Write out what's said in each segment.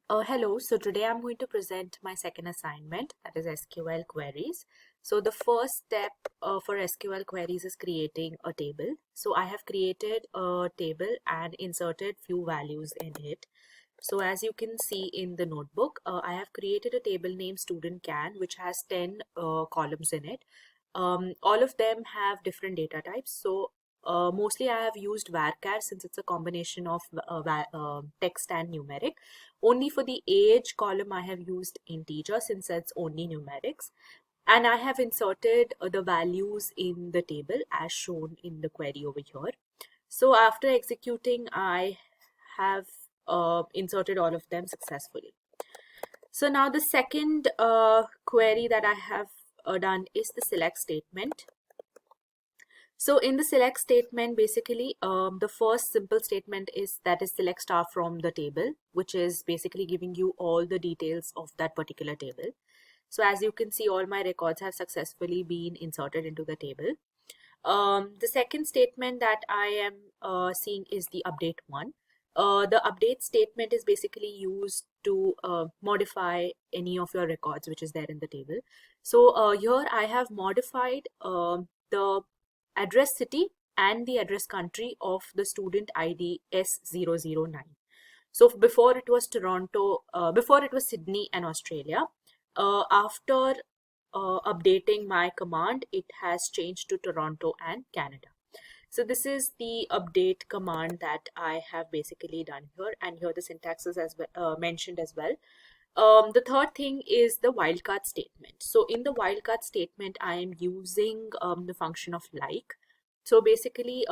Hello, so today I'm going to present my second assignment, that is SQL queries. So the first step for SQL queries is creating a table. So I have created a table and inserted few values in it. So as you can see in the notebook, I have created a table named student can, which has 10 columns in it. All of them have different data types. So mostly I have used varchar since it's a combination of text and numeric. Only for the age column I have used integer since it's only numerics. And I have inserted the values in the table as shown in the query over here. So after executing, I have inserted all of them successfully. So now the second query that I have done is the select statement. So in the select statement, basically, the first simple statement is that is select star from the table, which is basically giving you all the details of that particular table. So as you can see, all my records have successfully been inserted into the table. The second statement that I am seeing is the update one. The update statement is basically used to modify any of your records which is there in the table. So here I have modified the address city and the address country of the student ID S009. So before it was Toronto, before it was Sydney and Australia. After updating my command, it has changed to Toronto and Canada. So this is the update command that I have basically done here, and here the syntax is as well, mentioned as well. The third thing is the wildcard statement. So in the wildcard statement, I am using the function of like. So basically,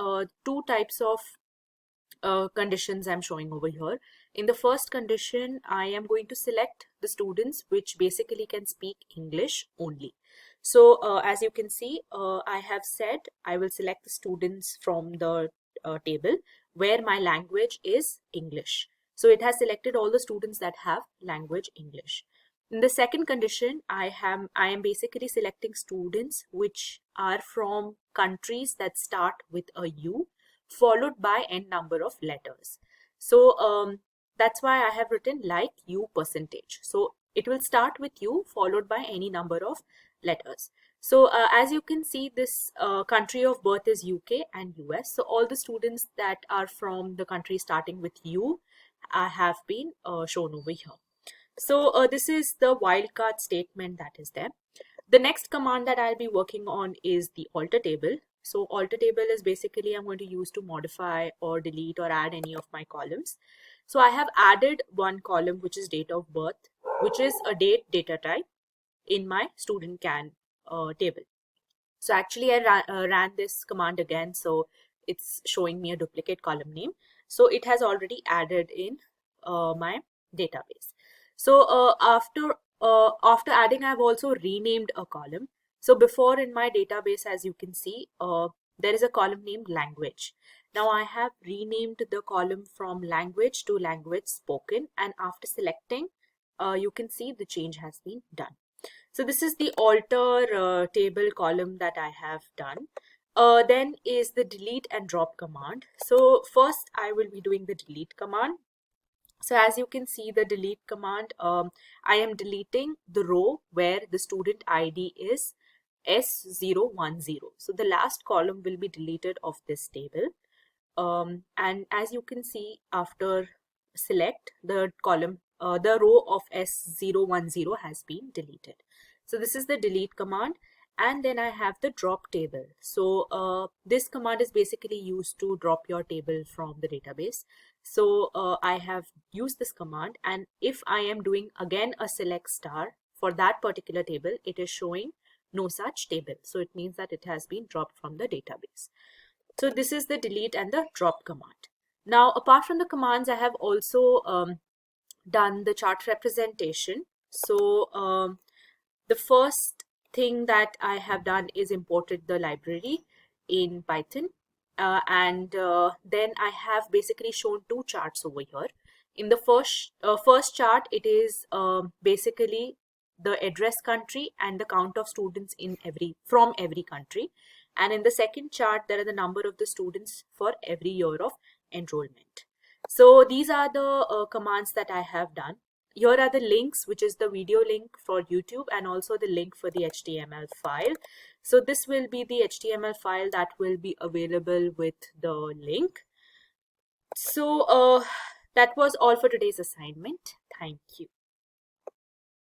two types of conditions I'm showing over here. In the first condition, I am going to select the students which basically can speak English only. So as you can see, I have said I will select the students from the table where my language is English. So it has selected all the students that have language English. In the second condition, I am basically selecting students which are from countries that start with a U followed by n number of letters. So that's why I have written like U percentage. So it will start with U followed by any number of letters. So as you can see, this country of birth is UK and US. So all the students that are from the country starting with U have been shown over here. So this is the wildcard statement that is there. The next command that I'll be working on is the alter table. So alter table is basically I'm going to use to modify or delete or add any of my columns. So I have added one column which is date of birth, which is a date data type in my student can table. So actually I ran this command again, so it's showing me a duplicate column name. So it has already added in my database. So after adding, I've also renamed a column. So before in my database, as you can see, there is a column named language. Now I have renamed the column from language to language spoken, and after selecting, you can see the change has been done. So this is the alter table column that I have done. Then is the delete and drop command. So first I will be doing the delete command. So as you can see the delete command, I am deleting the row where the student ID is S010. So the last column will be deleted of this table. And as you can see, after select the column, the row of S010 has been deleted. So this is the delete command. And then I have the drop table. So this command is basically used to drop your table from the database. So I have used this command, and if I am doing again a select star for that particular table, it is showing no such table. So it means that it has been dropped from the database. So this is the delete and the drop command. Now, apart from the commands, I have also done the chart representation. So the first thing that I have done is imported the library in Python. And then I have basically shown two charts over here. In the first chart, it is basically the address country and the count of students in from every country. And in the second chart, there are the number of the students for every year of enrollment. So these are the commands that I have done. here are the links, which is the video link for YouTube and also the link for the HTML file. So this will be the HTML file that will be available with the link. So that was all for today's assignment. Thank you.